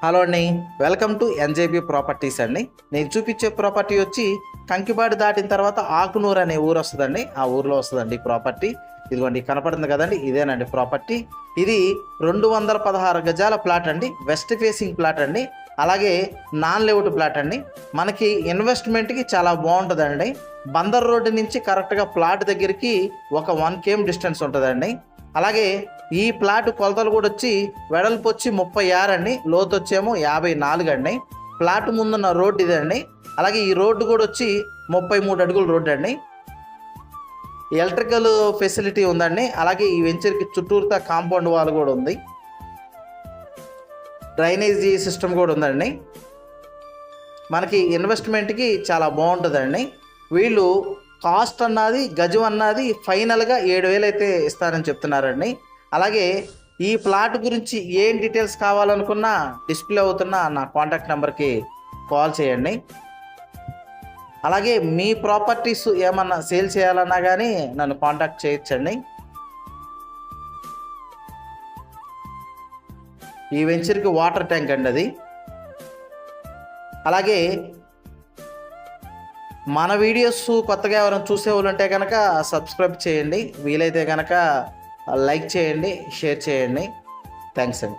Hello అండి, welcome to ఎన్జేబీ properties అండి. నేను చూపించే ప్రాపర్టీ వచ్చి కంకిపాడు దాటిన తర్వాత ఆకునూరు అనే ఊరు వస్తుందండి. ఆ ఊరిలో వస్తుందండి ప్రాపర్టీ. ఇదిగోండి కనపడుతుంది కదండి, ఇదేనండి ప్రాపర్టీ. ఇది 216 గజాల ప్లాట్ అండి, వెస్ట్ ఫేసింగ్ ప్లాట్ అండి. అలాగే నాన్ లేఅవుట్ ప్లాట్ అండి. మనకి ఇన్వెస్ట్మెంట్కి చాలా బాగుంటుందండి. బందర్ రోడ్డు నుంచి కరెక్ట్గా ప్లాట్ దగ్గరికి ఒక 1 km డిస్టెన్స్ ఉంటుందండి. అలాగే ఈ ప్లాట్ కొలతలు కూడా వచ్చి వెడల్పు వచ్చి 36 అండి, లోతు వచ్చేమో 54 అండి. ప్లాట్ ముందున్న రోడ్డు ఇదండి. అలాగే ఈ రోడ్డు కూడా వచ్చి 33 అడుగుల రోడ్డు అండి. ఎలక్ట్రికల్ ఫెసిలిటీ ఉందండి. అలాగే ఈ వెంచర్కి చుట్టూరుతా కాంపౌండ్ వాల్ కూడా ఉంది. డ్రైనేజీ సిస్టమ్ కూడా ఉందండి. మనకి ఇన్వెస్ట్మెంట్కి చాలా బాగుంటుందండి. వీళ్ళు కాస్ట్ అన్నది గజం అన్నది ఫైనల్గా 7,000 అయితే ఇస్తారని చెప్తున్నారండి. అలాగే ఈ ప్లాట్ గురించి ఏం డీటెయిల్స్ కావాలనుకున్నా డిస్ప్లే అవుతున్న నా కాంటాక్ట్ నెంబర్కి కాల్ చేయండి. అలాగే మీ ప్రాపర్టీస్ ఏమన్నా సేల్ చేయాలన్నా కానీ నన్ను కాంటాక్ట్ చేయొచ్చండి. ఈ వెంచర్కి వాటర్ ట్యాంక్ అండి అది. అలాగే మన వీడియోస్ కొత్తగా ఎవరైనా చూసేవాళ్ళు ఉంటే కనుక సబ్స్క్రైబ్ చేయండి, వీలైతే కనుక లైక్ చేయండి, షేర్ చేయండి. థ్యాంక్స్ అండి.